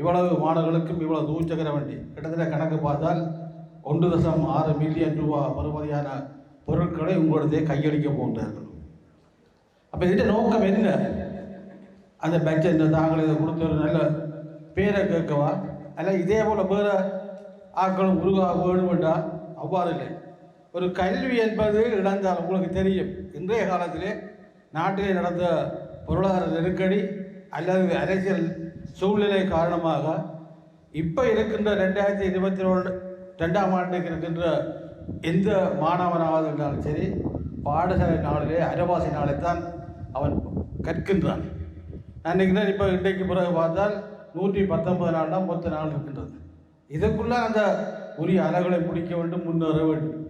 இவ்வளவு மாணவர்களுக்கும் இவ்வளவு தூச்சக்கர வண்டி கிட்டத்தட்ட கணக்கு பார்த்தால் 1.6 மில்லியன் ரூபா பெறுமதியான பொருட்களை உங்களுடைய கையளிக்க போகின்றார்கள். அப்போ இதுடைய நோக்கம் என்ன? அந்த பட்ஜெட் தாங்கள் இதை கொடுத்த ஒரு நல்ல பேரை கேட்கவா, அல்ல இதே போல் வேறு ஆக்களும் உருவாக வேணுமெண்டா? அவ்வாறு இல்லை. ஒரு கல்வி என்பது இழந்தால் உங்களுக்கு தெரியும், இன்றைய காலத்திலே நாட்டிலே நடந்த பொருளாதார நெருக்கடி அல்லது அரசியல் சூழ்நிலை காரணமாக இப்போ இருக்கின்ற 2022ஆம் ஆண்டுக்கு இருக்கின்ற எந்த மாணவனாவது என்றாலும் சரி, பாடசாலை நாளிலே அரைவாசி நாளைத்தான் அவன் கற்கின்றான். நான் நினைக்கிறேன் இப்போ இன்றைக்கு பிறகு பார்த்தால் 119 நாள் தான் மொத்த நாள் இருக்கின்றது. இதற்குள்ளே அந்த உரிய அலகுகளை முடிக்க வேண்டும், முன்னேற வேண்டும்.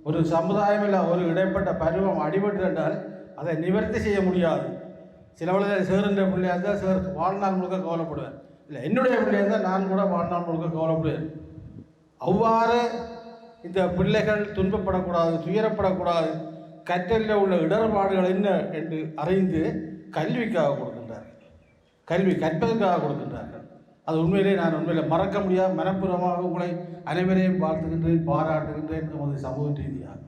ஒரு சமுதாயம் இல்லை, ஒரு இடைப்பட்ட பருவம் அடிபட்டு என்றால் அதை நிவர்த்தி செய்ய முடியாது. சில வேளையில் சேருன்ற பிள்ளையாக இருந்தால் சேர் வாழ்நாள் முழுக்க கவலைப்படுவேன், இல்லை என்னுடைய பிள்ளையாக இருந்தால் நான் கூட வாழ்நாள் முழுக்க கவலைப்படுவேன். அவ்வாறு இந்த பிள்ளைகள் துன்பப்படக்கூடாது, துயரப்படக்கூடாது, கற்றலில் உள்ள இடர்பாடுகள் என்ன என்று அறிந்து கல்விக்காக கொடுக்கின்றார்கள், கல்வி கற்பதற்காக கொடுக்கின்றார்கள். அது உண்மையிலே நான் உண்மையில் மறக்க முடியாத மனப்பூர்வமாக உங்களை அனைவரையும் வாழ்த்துகின்றேன், பாராட்டுகின்றேன் நமது சமூக ரீதியாக.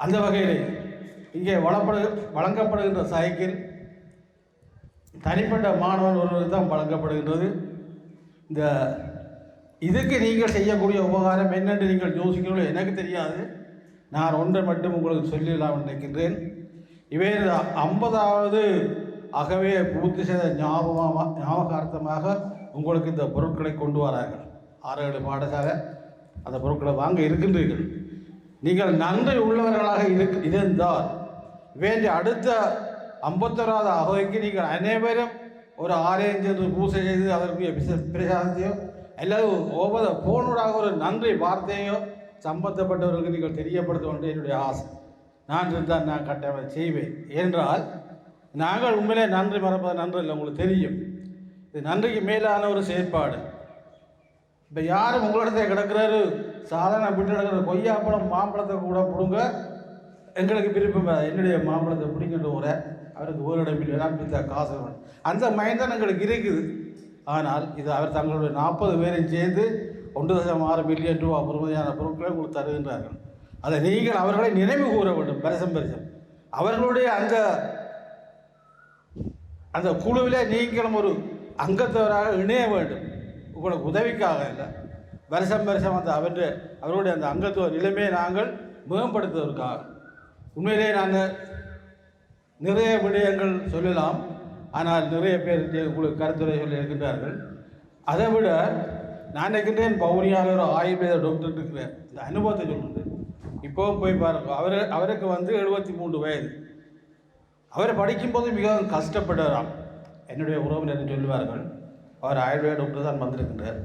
அந்த வகையிலே இங்கே வழங்கப்படுகின்ற சைக்கிள் தனிப்பட்ட மாணவன் ஒருவர் தான் வழங்கப்படுகின்றது. இந்த இதுக்கு நீங்கள் செய்யக்கூடிய உபகாரம் என்னென்று நீங்கள் யோசிக்கிறீர்களோ எனக்கு தெரியாது. நான் ஒன்றை மட்டும் உங்களுக்கு சொல்லிடலாம் நினைக்கின்றேன். இவை 50வது ஆகவே பூர்த்தி செய்த ஞாபகார்த்தமாக உங்களுக்கு இந்த பொருட்களை கொண்டு வரார்கள். 6-7 பாடசாலை அந்த பொருட்களை வாங்க இருக்கின்றீர்கள். நீங்கள் நன்றி உள்ளவர்களாக இருந்தால் வேண்டிய அடுத்த 51வது அகவைக்கு நீங்கள் அனைவரும் ஒரு ஆலயம் சென்று பூசை செய்து அதற்குரிய பிரசாதத்தையோ அல்லது ஒவ்வொரு போனூடாக ஒரு நன்றி வார்த்தையோ சம்பந்தப்பட்டவர்களுக்கு நீங்கள் தெரியப்படுத்த வேண்டிய என்னுடைய ஆசை. நான் இருந்தால் நான் கட்டாயம் செய்வேன். ஏனென்றால் நாங்கள் உண்மையிலே நன்றி மறப்பது நன்றி இல்லை, உங்களுக்கு தெரியும். இது நன்றிக்கு மேலான ஒரு செயற்பாடு. இப்போ யாரும் உங்களிடத்தை கிடக்கிறாரு சாதாரண விட்டு கிடக்கிற கொய்யாப்பழம் மாம்பழத்தை கூட பிடுங்க எங்களுக்கு விருப்பம். என்னுடைய மாம்பழத்தை பிடிக்கின்ற ஒரு அவருக்கு ஒரு இடம் இல்லை, நான் பிடித்த காசு வேணும், அந்த மைண்ட் தான் எங்களுக்கு இருக்குது. ஆனால் இது அவர் தங்களுடைய 40 பேரையும் சேர்ந்து 1.6 மில்லியன் ரூபா பெறுமதியான பொருட்களை உங்களுக்கு தருகின்றார்கள். அதை நீங்கள் அவர்களை நினைவு கூற வேண்டும். பரிசம் அவர்களுடைய அந்த குழுவில் நீங்களும் ஒரு அங்கத்தவராக இணைய வேண்டும். உங்களுக்கு உதவிக்காக இல்லை, வருஷம் அந்த அவருடைய அந்த அங்கத்துவ நிலைமையை நாங்கள் மேம்படுத்துவதற்காக. உண்மையிலே நாங்கள் நிறைய விடயங்கள் சொல்லலாம், ஆனால் நிறைய பேர் உங்களுக்கு கருத்துரை சொல்லி இருக்கின்றார்கள். அதை விட நான் நினைக்கின்றேன், பவுனியால் ஒரு ஆயுர்வேத டாக்டர் இருக்கிறேன், இந்த அனுபவத்தை சொல்லுங்கள். இப்போவும் போய் பாருங்க, அவருக்கு 73 வயது. அவரை படிக்கும்போது மிகவும் கஷ்டப்பட்டாராம். என்னுடைய உறவினர் சொல்லுவார்கள், அவர் ஆயுர்வேத டாக்டர் தான் வந்திருக்கின்றார்.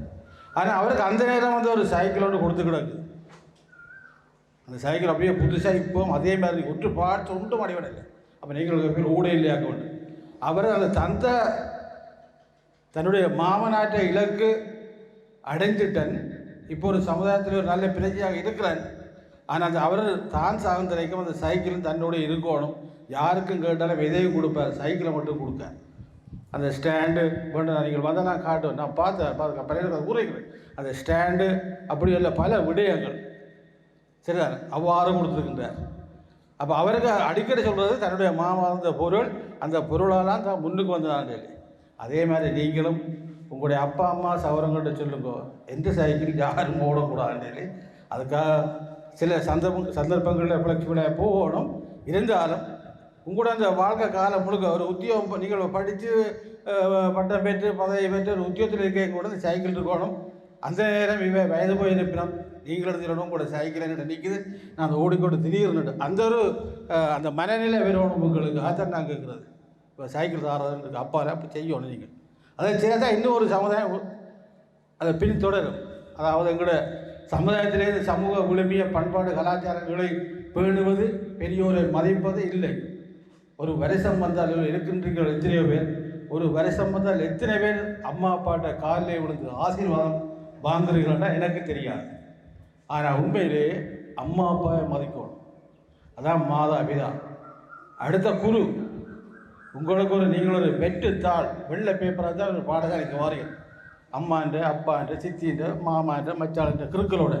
ஆனால் அவருக்கு அந்த நேரம் ஒரு சைக்கிளோடு கொடுத்து கிடக்கு. அந்த சைக்கிள் அப்படியே புதுசாக இப்போ அதே மாதிரி ஒன்று பார்த்து ஒன்றும் அடைவிடலை. அப்போ நீங்கள் பேர் ஊட இல்லையாக்க வேண்டும். அவர் அந்த தன்னுடைய மாமனாற்ற இலக்கு அடைஞ்சிட்டன். இப்போ ஒரு சமுதாயத்தில் ஒரு நல்ல பிரச்சனையாக இருக்கிறான். ஆனால் அவர் தான் சார்ந்தரைக்கும் அந்த சைக்கிளும் தன்னோட இருக்கணும். யாருக்கும் கேட்டாலும் எதையும் கொடுப்பார், சைக்கிளை மட்டும் கொடுக்க. அந்த ஸ்டாண்டு வேண்டாம், நீங்கள் வந்தால் நான் காட்டுவேன், நான் பார்த்து பழைய ஊரைக்கிறேன். அந்த ஸ்டாண்டு அப்படி இல்லை பல விடயங்கள் சரிதான் அவ்வாறு கொடுத்துருக்கின்றார். அப்போ அவருக்கு அடிக்கடி சொல்கிறது தன்னுடைய மாமாந்த பொருள், அந்த பொருளாலாம் தான் முன்னுக்கு வந்ததாண்டு. அதே மாதிரி நீங்களும் உங்களுடைய அப்பா அம்மா சவரங்கள்ட்ட சொல்லுங்க, எந்த சைக்கிள் யாரும் ஓடக்கூடாதுன்னு. அதுக்காக சில சந்தர்ப்பங்களில் ஃப்ளெக்சிபிளாக போகணும். இருந்தாலும் உங்களோட அந்த வாழ்க்கை காலம் முழுக்க ஒரு உத்தியோகம் நீங்கள் படித்து பட்டம் பெற்று பதவி பெற்று ஒரு உத்தியோகத்தில் இருக்க கூட அந்த சைக்கிள் இருக்கணும். அந்த நேரம் வயது போய் இருப்பினோம் நீங்கள் எடுத்துடணும், உங்களோட சைக்கிள் என்ன நிற்குது, நான் அந்த ஓடிக்கொண்டு திடீர்னு அந்த மனநிலை வரணும் உங்களுக்கு. அதான் நான் கேட்குறது. இப்போ சைக்கிள் தாரதுன்னு அப்பால் அப்போ செய்யணும் நீங்கள். அதை சேர்த்தா இன்னும் ஒரு சமுதாயம் அதை பின்தொடரும். அதாவது எங்களோட சமுதாயத்திலேருந்து சமூக விழுமிய பண்பாடு கலாச்சாரங்களை பேணுவது, பெரியோரை மதிப்பது இல்லை. ஒரு வருஷம் வந்தால் இருக்கின்றீர்கள் எத்தனையோ பேர், ஒரு வருஷம் வந்தால் எத்தனை பேர் அம்மா அப்பாட்ட காலில் விழுந்து ஆசீர்வாதம் வாங்குறீர்கள்னா எனக்கு தெரியாது. ஆனால் உண்மையிலே அம்மா அப்பாவை மதிக்கணும். அதான் மாதா பிதா. அடுத்த குரு. உங்களுக்கு நீங்கள் ஒரு வெற்றுத்தாள் வெள்ளை பேப்பராக தான் ஒரு பாடசாலைக்கு வாரீர்கள். அம்மாண்ட அப்பாண்ட சித்தின்ற மாமாண்ட மச்சாளன்ற கிருக்களோட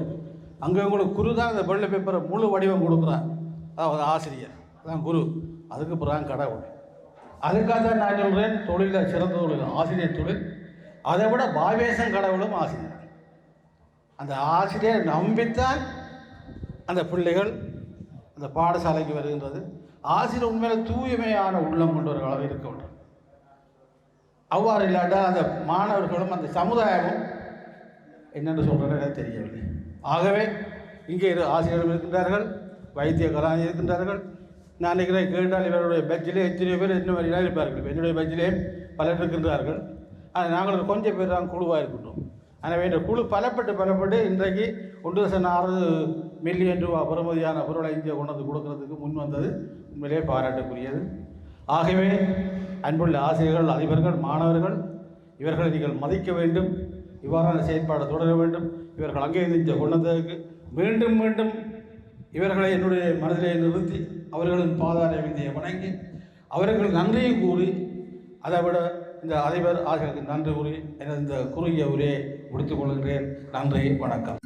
அங்கே உங்களுக்கு குரு தான் அந்த வெள்ளை பேப்பரை முழு வடிவம் கொடுக்குறான். அதாவது ஆசிரியர் அதான் குரு, அதுக்கு பிறகு கடவுள். அதுக்காக தான் நான் சொல்கிறேன், தொழிலில் சிறந்த தொழில் ஆசிரியர் தொழில். அதை விட பாவேசம் கடவுளும் ஆசிரியர். அந்த ஆசிரியர் நம்பித்தான் அந்த பிள்ளைகள் அந்த பாடசாலைக்கு வருகின்றது. ஆசிரியர் உண்மையில் தூய்மையான உள்ளம் கொண்டவர்களாக இருக்க வேண்டும். அவ்வாறு இல்லாட்டால் அந்த மாணவர்களும் அந்த சமுதாயமும் என்னென்று சொல்கிறது தெரியவில்லை. ஆகவே இங்கே ஆசிரியர்கள் இருக்கின்றார்கள், வைத்திய கலாஞர் இருக்கின்றார்கள். நான் நினைக்கிறேன் கேட்டால் இவருடைய பட்ஜிலே எத்தனை பேர் என்ன மாதிரிலாம் இருப்பார்கள். என்னுடைய பட்ஜிலே பலர் இருக்கின்றார்கள். ஆனால் நாங்கள் கொஞ்சம் பேர் தான் குழுவாக இருக்கின்றோம். எனவே இந்த குழு பலப்பட்டு இன்றைக்கு 1.6 மில்லியன் ரூபா பெறுமதியான பொருளை இங்கே கொண்டு வந்து கொடுக்கறதுக்கு முன் வந்தது உண்மையிலே பாராட்டக்கூடியது. ஆகவே அன்புள்ள ஆசிரியர்கள், அதிபர்கள், மாணவர்கள், இவர்களை நீங்கள் மதிக்க வேண்டும். இவ்வாறான செயற்பாடு தொடர வேண்டும். இவர்கள் அங்கே இங்கே கொண்டு வந்ததற்கு மீண்டும் மீண்டும் இவர்களை என்னுடைய மனதிலே நிறுத்தி அவர்களின் பாதார விந்தியை வணங்கி அவர்கள் நன்றியும் கூறி, அதை விட இந்த அதிபர் ஆகியோருக்கு நன்றி கூறி எனது இந்த குறுகிய உரையை முடித்துக் கொள்கின்றேன். நன்றி, வணக்கம்.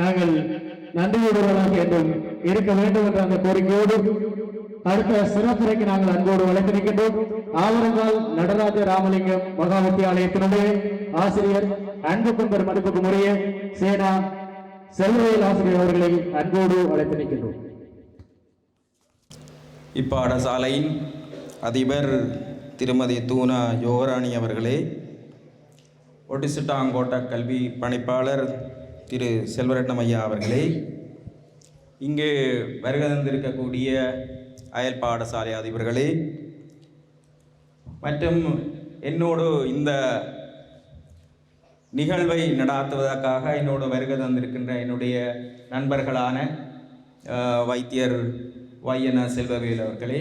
நாங்கள் நன்றியுடையவர்களாக என்றும் இருக்க வேண்டும் என்ற அந்த கோரிக்கையோடு அடுத்த சிறப்புரைக்கு நாங்கள் அன்போடு வழங்கியிருக்கின்றோம். ஆவரங்கால் நடராஜ ராமலிங்கம் மகா வித்தியாலயத்தினுடைய ஆசிரியர் அன்புக்கும் பெரும் மதிப்புக்கும் உரிய சேனா செல்வவேல் ஆசிரியர் அவர்களை அன்போடு அழைத்து நிற்கின்றோம். இப்பாடசாலையின் அதிபர் திருமதி தூனா யோகராணி அவர்களே, ஒட்டிசுட்டாங்கோட்ட கல்வி பணிப்பாளர் திரு செல்வரட்னம் ஐயா அவர்களே, இங்கு வருகை தந்திருக்கக்கூடிய அயல் பாடசாலை அதிபர்களே, மற்றும் என்னோடு இந்த நிகழ்வை நடாத்துவதற்காக என்னோடு வருகை தந்திருக்கின்ற என்னுடைய நண்பர்களான வைத்தியர் வையன செல்வவேல் அவர்களே,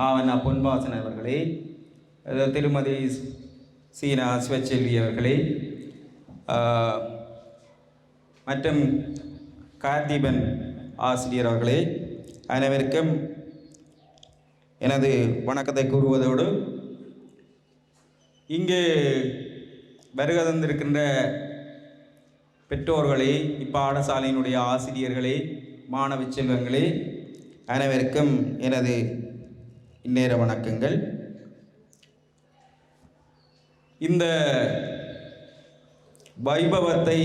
ஆவண்ணா பொன்வாசன் அவர்களே, திருமதி சீனா சிவச்செல்வி அவர்களே, மற்றும் கார்த்திபன் ஆசிரியர் அவர்களே, அனைவருக்கும் எனது வணக்கத்தை கூறுவதோடு இங்கு வருகை தந்திருக்கின்ற பெற்றோர்களே, இப்பாடசாலையினுடைய ஆசிரியர்களே, மாணவ செல்வங்களே, அனைவருக்கும் எனது இந்நேர வணக்கங்கள். இந்த வைபவத்தை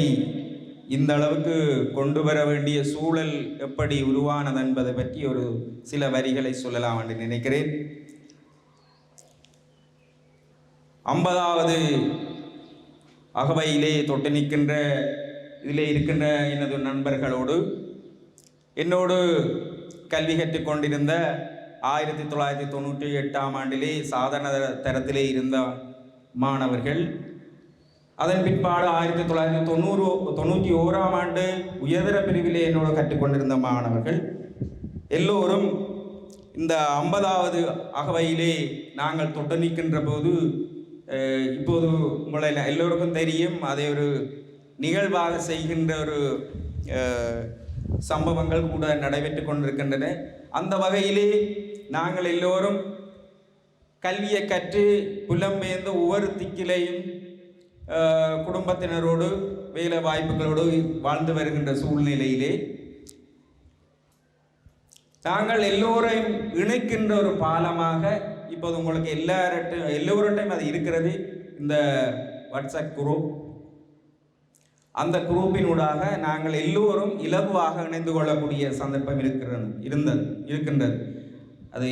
இந்த அளவுக்கு கொண்டு வர வேண்டிய சூழல் எப்படி உருவானது என்பதை பற்றி ஒரு சில வரிகளை சொல்லலாம் என்று நினைக்கிறேன். 50வது அகவையிலே தொட்டு நிற்கின்ற இதிலே இருக்கின்ற எனது நண்பர்களோடு என்னோடு கல்வி கற்றுக் கொண்டிருந்த 1998ஆம் ஆண்டிலே சாதாரண தரத்திலே இருந்த மாணவர்கள், அதன் பிற்பாடு 1991ஆம் ஆண்டு உயர்தர பிரிவிலே என்னோடு கற்றுக்கொண்டிருந்த மாணவர்கள் எல்லோரும் இந்த 50வது அகவையிலே நாங்கள் தொட்டு நிற்கின்ற போது, இப்போது உங்களை எல்லோருக்கும் தெரியும், அதை ஒரு நிகழ்வாக செய்கின்ற ஒரு சம்பவங்கள் கூட நடைபெற்று கொண்டிருக்கின்றன. அந்த வகையிலே நாங்கள் எல்லோரும் கல்வியை கற்று புலம்பெயர்ந்த ஒவ்வொரு திக்கிலையும் குடும்பத்தினரோடு வேலை வாய்ப்புகளோடு வாழ்ந்து வருகின்ற சூழ்நிலையிலே நாங்கள் எல்லோரையும் இணைக்கின்ற ஒரு பாலமாக இப்போது உங்களுக்கு எல்லோருட்டையும் அது இருக்கிறது. இந்த வாட்ஸ்அப் குரூப், அந்த குரூப்பினூடாக நாங்கள் எல்லோரும் இலகுவாக இணைந்து கொள்ளக்கூடிய சந்தர்ப்பம் இருக்கின்றது. அது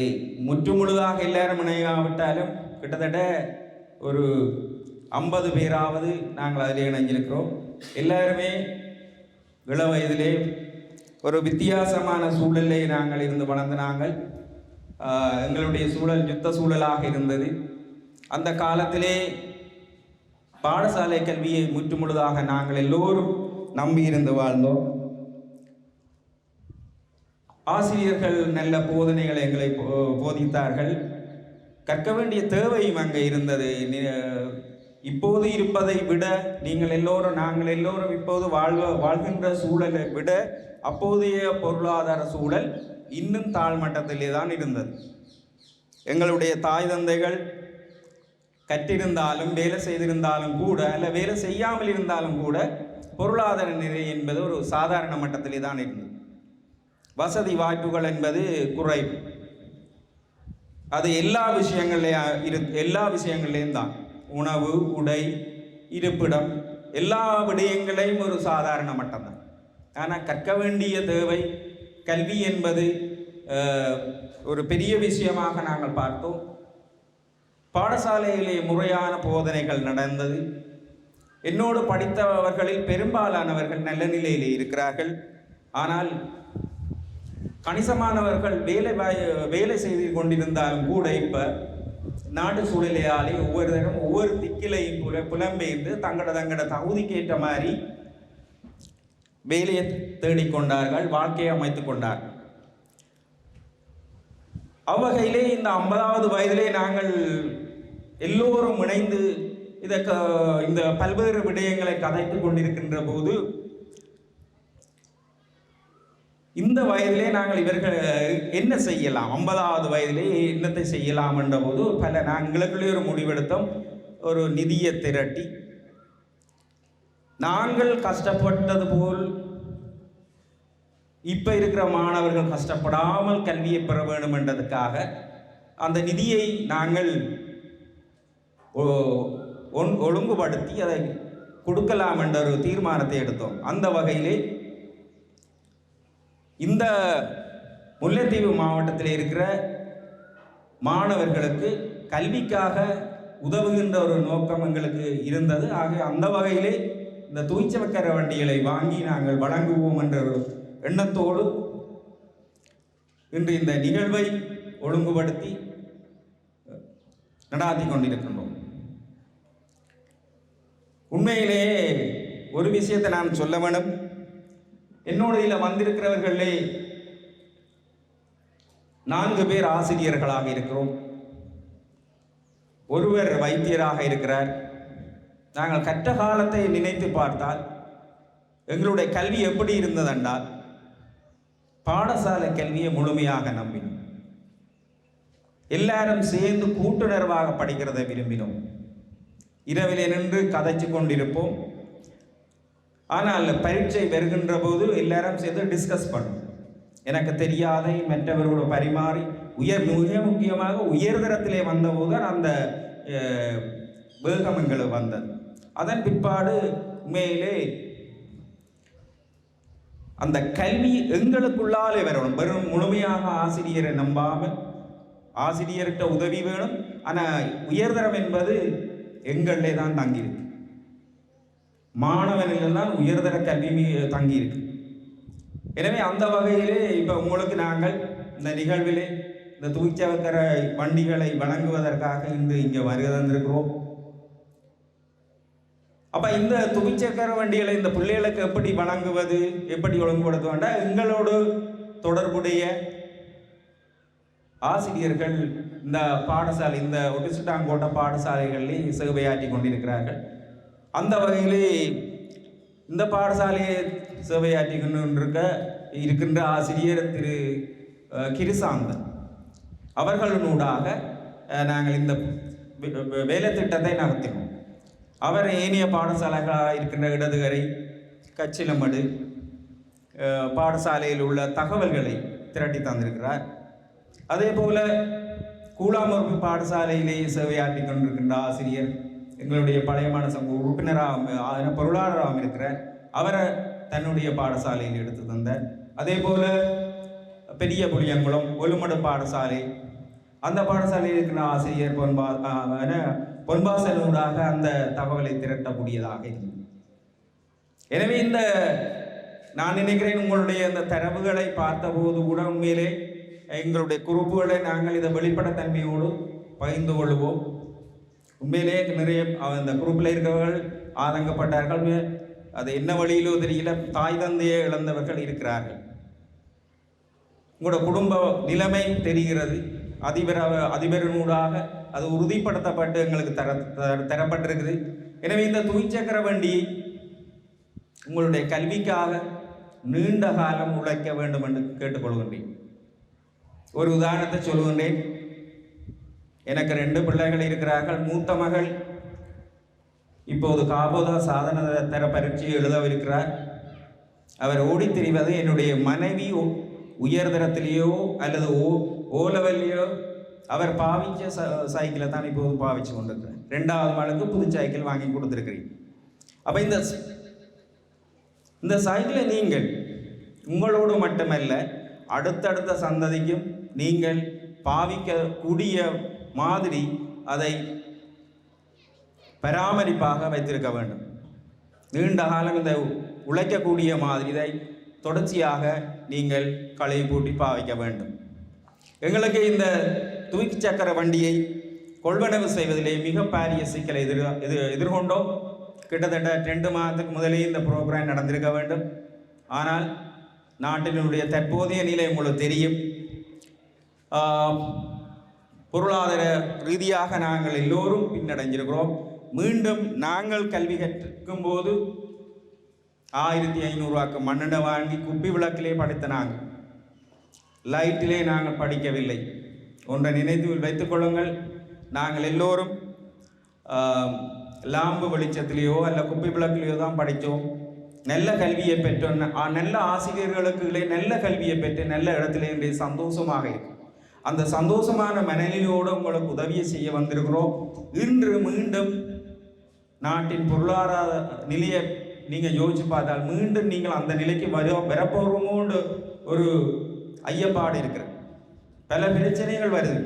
முற்றுமுழுதாக எல்லாரும் இணையாவிட்டாலும் கிட்டத்தட்ட ஒரு 50 பேராவது நாங்கள் அதில் இணைஞ்சிருக்கிறோம். எல்லாருமே இள வயதிலே ஒரு வித்தியாசமான சூழலே நாங்கள் இருந்து வளர்ந்த நாங்கள். எங்களுடைய சூழல் யுத்த சூழலாக இருந்தது. அந்த காலத்திலே பாடசாலை கல்வியை முற்றுமுழுதாக நாங்கள் எல்லோரும் நம்பியிருந்து வாழ்ந்தோம். ஆசிரியர்கள் நல்ல போதனைகளை எங்களை போதித்தார்கள். கற்க வேண்டிய தேவையும் அங்கே இருந்தது. இப்போது இருப்பதை விட நாங்கள் எல்லோரும் இப்போது வாழ்கின்ற சூழலை விட அப்போதைய பொருளாதார சூழல் இன்னும் தாழ்மட்டத்திலே தான் இருந்தது. எங்களுடைய தாய் தந்தைகள் கற்றிருந்தாலும் வேலை செய்திருந்தாலும் கூட, அல்ல வேலை செய்யாமல் இருந்தாலும் கூட, பொருளாதார நிலை என்பது ஒரு சாதாரண மட்டத்திலே தான் இருந்தது. வசதி வாய்ப்புகள் என்பது குறைவு. அது எல்லா விஷயங்கள்லேயும் தான். உணவு, உடை, இருப்பிடம், எல்லா விடயங்களையும் ஒரு சாதாரண மட்டம்தான். ஆனால் கற்க வேண்டிய தேவை, கல்வி என்பது ஒரு பெரிய விஷயமாக நாங்கள் பார்த்தோம். பாடசாலையிலே முறையான போதனைகள் நடந்தது. என்னோடு படித்தவர்களில் பெரும்பாலானவர்கள் நல்ல நிலையிலே இருக்கிறார்கள். ஆனால் கணிசமானவர்கள் வேலை செய்து கொண்டிருந்தாலும் கூட இப்போ நாட்டு சூழலையாலே ஒவ்வொரு திக்கிலையும் புலம்பெயர்ந்து தங்கட தகுதிக்கேற்ற மாதிரி வேலையை தேடிக்கொண்டார்கள், வாழ்க்கையை அமைத்து கொண்டார்கள். அவ்வகையிலே இந்த 50வது வயதிலே நாங்கள் எல்லோரும் இணைந்து இந்த பல்வேறு விடயங்களை கதைத்து கொண்டிருக்கின்ற போது, இந்த வயதிலே நாங்கள் இவர்கள் என்ன செய்யலாம், 50வது வயதிலே என்னத்தை செய்யலாம் என்ற போது நாங்களுக்குள்ளே ஒரு முடிவெடுத்தோம். ஒரு நிதியை திரட்டி நாங்கள் கஷ்டப்பட்டது போல் இப்போ இருக்கிற மாணவர்கள் கஷ்டப்படாமல் கல்வியை பெற வேண்டும் என்றதுக்காக அந்த நிதியை நாங்கள் ஒழுங்குபடுத்தி அதை கொடுக்கலாம் என்ற ஒரு தீர்மானத்தை எடுத்தோம். அந்த வகையிலே இந்த முல்லைத்தீவு மாவட்டத்தில் இருக்கிற மாணவர்களுக்கு கல்விக்காக உதவுகின்ற ஒரு நோக்கம் எங்களுக்கு இருந்தது. ஆக அந்த வகையிலே இந்த துவிச்சக்கர வண்டிகளை வாங்கி நாங்கள் வழங்குவோம் என்ற ஒரு எண்ணத்தோடு இன்று இந்த நிகழ்வை ஒழுங்குபடுத்தி நடாத்தி கொண்டிருக்கின்றோம். உண்மையிலேயே ஒரு விஷயத்தை நான் சொல்ல வேண்டும். என்னோட இதில் வந்திருக்கிறவர்களே 4 பேர் ஆசிரியர்களாக இருக்கிறோம். ஒருவர் வைத்தியராக இருக்கிறார். நாங்கள் கற்ற காலத்தை நினைத்து பார்த்தால் எங்களுடைய கல்வி எப்படி இருந்ததென்றால், பாடசாலை கல்வியை முழுமையாக நம்பினோம். எல்லாரும் சேர்ந்து கூட்டுணர்வாக படிக்கிறதை விரும்பினோம். இரவிலே நின்று கதைச்சு கொண்டிருப்போம். ஆனால் பரீட்சை வருகின்ற போது எல்லாரும் சேர்ந்து டிஸ்கஸ் பண்ணும். எனக்கு தெரியாதை மற்றவர்களோடு பரிமாறி மிக முக்கியமாக உயர்தரத்திலே வந்தபோது அந்த வேகம் எங்களுக்கு வந்தது. அதன் பிற்பாடு உண்மையிலே அந்த கல்வி எங்களுக்குள்ளாலே வரணும். வெறும் முழுமையாக ஆசிரியரை நம்பாமல், ஆசிரியர்கிட்ட உதவி வேணும். ஆனால் உயர்தரம் என்பது எங்களிலே தான் தங்கியிருக்கு. மாணவனில்தான் உயர்தர கல்வி தங்கியிருக்கு. எனவே அந்த வகையிலே இப்போ உங்களுக்கு நாங்கள் இந்த நிகழ்விலே இந்த துவிச்சக்கர வண்டிகளை வழங்குவதற்காக இன்று இங்கே வருகை தந்திருக்கிறோம். அப்போ இந்த துவிச்சக்கர வண்டிகளை இந்த பிள்ளைகளுக்கு எப்படி வழங்குவது, எப்படி ஒழுங்குபடுத்துவாண்டா, எங்களோடு தொடர்புடைய ஆசிரியர்கள் இந்த பாடசாலை, இந்த ஒட்டிசுட்டாங்கோட்டை பாடசாலைகளில் சேவையாற்றி கொண்டிருக்கிறார்கள். அந்த வகையிலே இந்த பாடசாலையை சேவையாற்றி இருக்கின்ற ஆசிரியர் திரு கிருசாந்தன் அவர்களினூடாக நாங்கள் இந்த வேலை திட்டத்தை நடத்தினோம். அவர் ஏனைய பாடசாலைகளாக இருக்கின்ற இடதுகரை, கச்சிலமடு பாடசாலையில் உள்ள தகவல்களை திரட்டி தந்திருக்கிறார். அதே போல கூழாமறுப்பு பாடசாலையிலேயே சேவையாற்றி கொண்டிருக்கின்ற ஆசிரியர் எங்களுடைய பழைய மாணசங்க உறுப்பினராக பொருளாளராக இருக்கிறார். அவரை தன்னுடைய பாடசாலையில் எடுத்து தந்தார். அதே போல பெரிய புளியங்குளம் ஒலுமடு பாடசாலை, அந்த பாடசாலையில் இருக்கிற ஆசிரியர் பொன்பாசனூடாக அந்த தகவலை திரட்டக்கூடியதாக இருந்தது. எனவே நான் நினைக்கிறேன் உங்களுடைய இந்த தரவுகளை பார்த்தபோது கூட உண்மையிலே எங்களுடைய குரூப்புகளை நாங்கள் இதை வெளிப்படைத்தன்மையோடு பகிர்ந்து கொள்வோம். உண்மையிலே நிறைய அந்த குரூப்பில் இருக்கிறவர்கள் ஆதங்கப்பட்டார்கள். அது என்ன வழியிலோ தெரியல, தாய் தந்தையை இழந்தவர்கள் இருக்கிறார்கள். உங்களோட குடும்ப நிலைமை தெரிகிறது. அதிபரினூடாக அது உறுதிப்படுத்தப்பட்டு எங்களுக்கு தரப்பட்டிருக்குது. எனவே இந்த துவிச்சக்கர வண்டி உங்களுடைய கல்விக்காக நீண்ட காலம் உழைக்க வேண்டும் என்று கேட்டுக்கொள்கின்றேன். ஒரு உதாரணத்தை சொல்கின்றேன். எனக்கு 2 பிள்ளைகள் இருக்கிறார்கள். மூத்த மகள் இப்போது காபோதா சாதன தர பரீட்சையை எழுதவிருக்கிறார். அவர் ஓடி திரிவது என்னுடைய மனைவி உயர்தரத்திலேயோ அல்லது ஓ லெவல்லையோ அவர் பாவிச்ச சைக்கிளை தான் இப்போது பாவிச்சு கொண்டிருக்கிறார். 2வது மகளுக்கு புது சைக்கிள் வாங்கி கொடுத்துருக்கிறீங்க. அப்போ இந்த சைக்கிளை நீங்கள் உங்களோடு மட்டுமல்ல அடுத்தடுத்த சந்ததிக்கும் நீங்கள் பாவிக்கக்கூடிய மாதிரி அதை பராமரிப்பாக வைத்திருக்க வேண்டும். நீண்ட காலம் இந்த உழைக்கக்கூடிய மாதிரி இதை தொடர்ச்சியாக நீங்கள் கழுவி பூட்டி பாவிக்க வேண்டும். எங்களுக்கு இந்த தூக்கி சக்கர வண்டியை கொள்வனவு செய்வதிலே மிக பாரிய சிக்கலை எதிர்கொண்டோம். கிட்டத்தட்ட 2 மாதத்துக்கு முதலே இந்த ப்ரோக்ராம் நடந்திருக்க வேண்டும். ஆனால் நாட்டினுடைய தற்போதைய நிலை உங்களுக்கு தெரியும். பொருளாதார ரீதியாக நாங்கள் எல்லோரும் பின்னடைஞ்சிருக்கிறோம். மீண்டும் நாங்கள் கல்வி கற்கும் போது 1500 ரூபாய்க்கு மண்ணெண்ணை வாங்கி குப்பி விளக்கிலே படித்த நாங்கள் லைட்டிலே நாங்கள் படிக்கவில்லை. ஒன்றை நினைத்து வைத்துக் கொள்ளுங்கள். நாங்கள் எல்லோரும் லாம்பு வெளிச்சத்திலேயோ அல்ல குப்பி விளக்கிலேயோ தான் படித்தோம். நல்ல கல்வியை பெற்றோம். நல்ல ஆசிரியர்களுக்கு நல்ல கல்வியை பெற்று நல்ல இடத்துல இன்றைய சந்தோஷமாக இருக்கும். அந்த சந்தோஷமான மனநிலையோடு உங்களுக்கு உதவியை செய்ய வந்திருக்கிறோம். இன்று மீண்டும் நாட்டின் பொருளாதார நிலையை நீங்கள் யோசிச்சு பார்த்தால் மீண்டும் நீங்கள் அந்த நிலைக்கு வரப்போகிறோமோன்னு ஒரு ஐயப்பாடு இருக்கிற பல பிரச்சனைகள் வருது.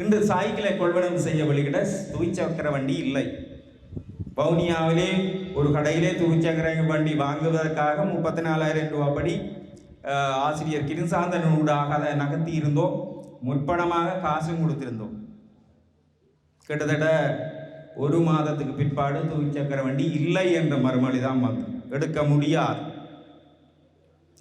இன்று சைக்கிளை கொள்வனவு செய்ய வெளியிட துவிச்சக்கர வண்டி இல்லை. வவுனியாவிலே ஒரு கடையிலே துவிச்சக்கர வண்டி வாங்குவதற்காக 34,000 ரூபாய் படி ஆசிரியர் கிருசாந்தனூடாக அதை நகர்த்தி இருந்தோம். முற்பணமாக காசும் கொடுத்திருந்தோம். கிட்டத்தட்ட 1 மாதத்துக்கு பிற்பாடு துவிச்சக்கர வண்டி இல்லை என்ற மறுமொழி தான் வந்து எடுக்க முடியாது.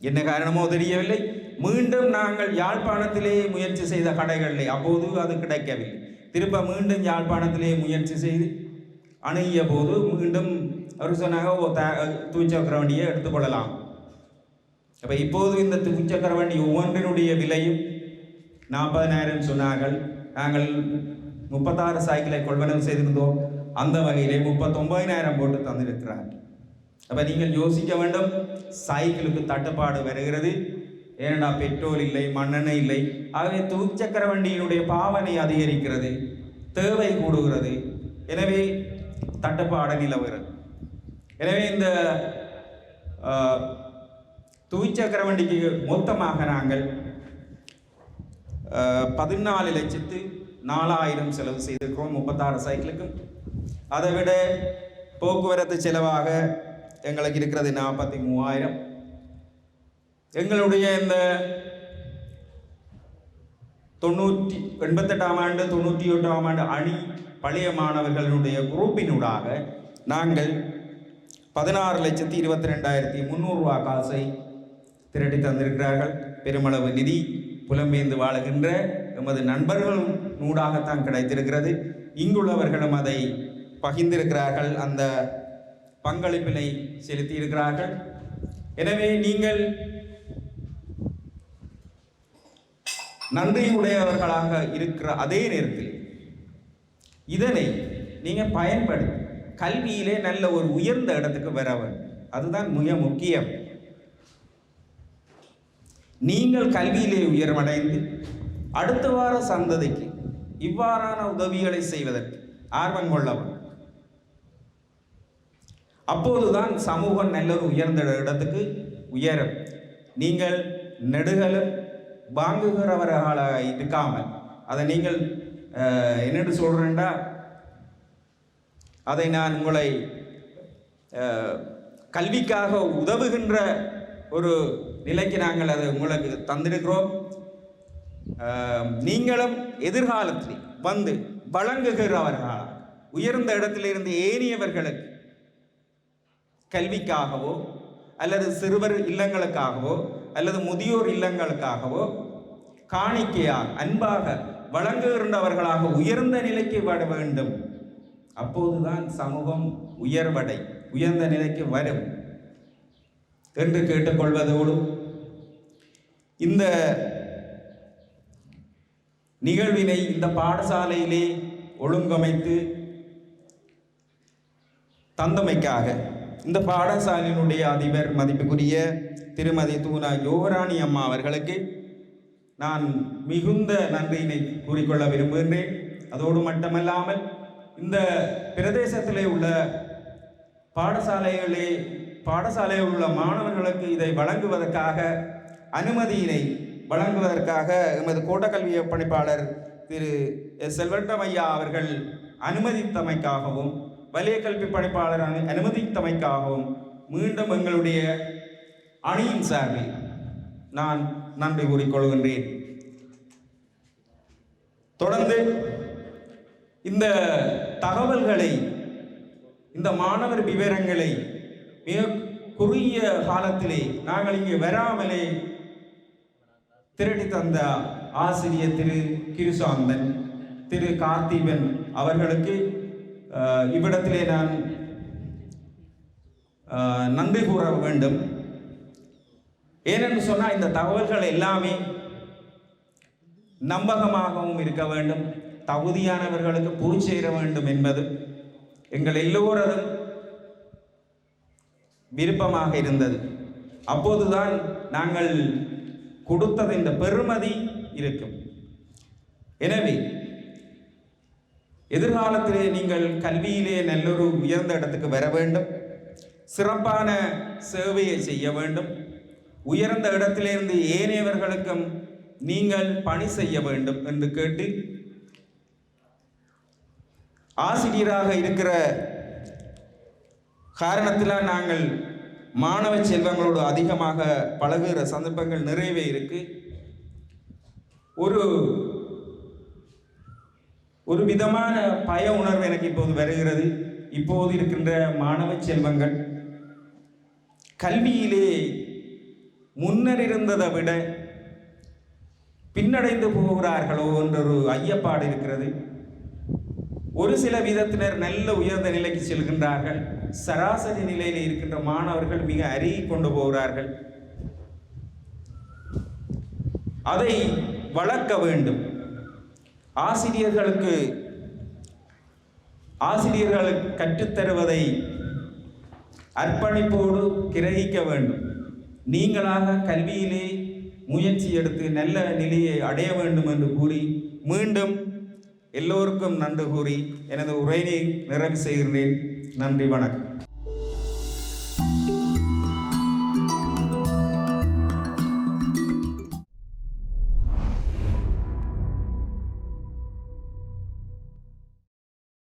என்ன காரணமோ தெரியவில்லை. மீண்டும் நாங்கள் யாழ்ப்பாணத்திலே முயற்சி செய்த கடைகளிலே அப்போது அது கிடைக்கவில்லை. திரும்ப மீண்டும் யாழ்ப்பாணத்திலே முயற்சி செய்து அணுகிய போது மீண்டும் அவர் சொன்னாங்க துவிச்சக்கர வண்டியை எடுத்துக்கொள்ளலாம். அப்போ இப்போது இந்த துவிச்சக்கர வண்டி ஒவ்வொன்றினுடைய விலையும் 40,000 சொன்னார்கள். நாங்கள் 36 சைக்கிளை கொள்வனவு செய்திருந்தோம். அந்த வகையிலே 39,000 போட்டு தந்திருக்கிறார். அப்போ நீங்கள் யோசிக்க வேண்டும். சைக்கிளுக்கு தட்டுப்பாடு வருகிறது. ஏனென்றா பெட்ரோல் இல்லை, மண்ணெண்ணெய் இல்லை. ஆகவே துவிச்சக்கர வண்டியினுடைய பாவனை அதிகரிக்கிறது, தேவை கூடுகிறது. எனவே தட்டுப்பாடு நிலவுகிறது. எனவே இந்த துவிச்சக்கர வண்டிக்கு மொத்தமாக நாங்கள் 14,04,000 செலவு செய்திருக்கிறோம் 36 சைக்கிளுக்கும். அதை விட போக்குவரத்து செலவாக எங்களுக்கு இருக்கிறது 43,000. எங்களுடைய இந்த 88ஆம் ஆண்டு 98ஆம் ஆண்டு அணி பழைய மாணவர்களுடைய குரூப்பினூடாக நாங்கள் 16,22,300 ரூபாய் காசை திரட்டி தந்திருக்கிறார்கள். பெருமளவு நிதி புலம்பெயர்ந்து வாழுகின்ற எமது நண்பர்களும் நூடாகத்தான் கிடைத்திருக்கிறது. இங்குள்ளவர்களும் அதை பகிர்ந்திருக்கிறார்கள், அந்த பங்களிப்பினை செலுத்தி இருக்கிறார்கள். எனவே நீங்கள் நன்றியுடையவர்களாக இருக்கிற அதே நேரத்தில் இதனை நீங்கள் பயன்படுத்தி கல்வியிலே நல்ல ஒரு உயர்ந்த இடத்துக்கு வர வேண்டும். அதுதான் மிக முக்கியம். நீங்கள் கல்வியிலே உயர்வடைந்து அடுத்த வார சந்ததிக்கு இவ்வாறான உதவிகளை செய்வதற்கு ஆர்வம் கொள்ளவும். அப்போதுதான் சமூகம் நல்ல ஒரு உயர்ந்த இடத்துக்கு உயரும். நீங்கள் நெடுகளும் வாங்குகிறவர்களாக இருக்காமல் அதை நீங்கள் என்னென்று சொல்கிறேன்டா, அதை நான் உங்களை கல்விக்காக உதவுகின்ற ஒரு நிலைக்கு நாங்கள் அதை உங்களுக்கு தந்திருக்கிறோம். நீங்களும் எதிர்காலத்தில் வந்து வழங்குகிறவர்களாக உயர்ந்த இடத்திலிருந்து ஏனியவர்களுக்கு கல்விக்காகவோ அல்லது சிறுவர் இல்லங்களுக்காகவோ அல்லது முதியோர் இல்லங்களுக்காகவோ காணிக்கையாக அன்பாக வழங்குகின்றவர்களாக உயர்ந்த நிலைக்கு வர வேண்டும். அப்போதுதான் சமூகம் உயர்ந்த நிலைக்கு வரும் என்று கேட்டுக்கொள்வதோடு இந்த நிகழ்வினை இந்த பாடசாலையிலே ஒழுங்கமைத்து தந்தமைக்காக இந்த பாடசாலையினுடைய அதிபர் மதிப்புக்குரிய திருமதி தூனா யோகராணி அம்மா அவர்களுக்கு நான் மிகுந்த நன்றியினை கூறிக்கொள்ள விரும்புகின்றேன். அதோடு மட்டுமல்லாமல் இந்த பிரதேசத்திலே உள்ள பாடசாலையில் உள்ள மாணவர்களுக்கு இதை வழங்குவதற்காக அனுமதியினை வழங்குவதற்காக எமது கோட்டக்கல்வி பணிப்பாளர் திரு செல்வட்டம் ஐயா அவர்கள் அனுமதித்தமைக்காகவும் வலய கல்வி பணிப்பாளர் அனுமதித்தமைக்காகவும் மீண்டும் எங்களுடைய அணியின் சார்பில் நான் நன்றி கூறிக்கொள்கின்றேன். தொடர்ந்து இந்த தகவல்களை, இந்த மாணவர் விவரங்களை மிக குறுகிய காலத்திலே நாங்கள் இங்கே வராமலே திரட்டி தந்த ஆசிரியர் திரு கிருசாந்தன், திரு கார்த்திபன் அவர்களுக்கு இவ்விடத்திலே நான் நன்றி கூற வேண்டும். ஏனென்று சொன்னால் இந்த தகவல்கள் எல்லாமே நம்பகமாகவும் இருக்க வேண்டும், தகுதியானவர்களுக்கு போய் சேர வேண்டும் என்பது எங்கள் எல்லோரதும் விருப்பமாக இருந்தது. அப்போதுதான் நாங்கள் கொடுத்தது இந்த பெருமதி இருக்கும். எனவே எதிர்காலத்திலே நீங்கள் கல்வியிலே நல்லொரு உயர்ந்த இடத்துக்கு வர வேண்டும், சிறப்பான சேவையை செய்ய வேண்டும், உயர்ந்த இடத்திலிருந்து ஏனையவர்களுக்கும் நீங்கள் பணி செய்ய வேண்டும் என்று கேட்டு, ஆசிரியராக இருக்கிற காரணத்தினால் நாங்கள் மாணவ செல்வங்களோடு அதிகமாக பழகுகிற சந்தர்ப்பங்கள் நிறையவே இருக்கு. ஒரு விதமான பய உணர்வு எனக்கு இப்போது வருகிறது. இப்போது இருக்கின்ற மாணவ செல்வங்கள் கல்வியிலே முன்னர் இருந்ததை விட பின்னடைந்து போகிறார்களோ என்ற ஒரு ஐயப்பாடு இருக்கிறது. ஒரு சில விதத்தினர் நல்ல உயர்ந்த நிலைக்கு செல்கின்றார்கள், சராசரி நிலையில் இருக்கின்ற மாணவர்கள் மிக அருகி கொண்டு போகிறார்கள். அதை வளர்க்க வேண்டும். ஆசிரியர்களுக்கு கற்றுத்தருவதை அர்ப்பணிப்போடு கிரகிக்க வேண்டும். நீங்களாக கல்வியிலே முயற்சி எடுத்து நல்ல நிலையை அடைய வேண்டும் என்று கூறி மீண்டும் எல்லோருக்கும் நன்றி கூறி எனது உரையை நிறைவு செய்கிறேன். நன்றி, வணக்கம்.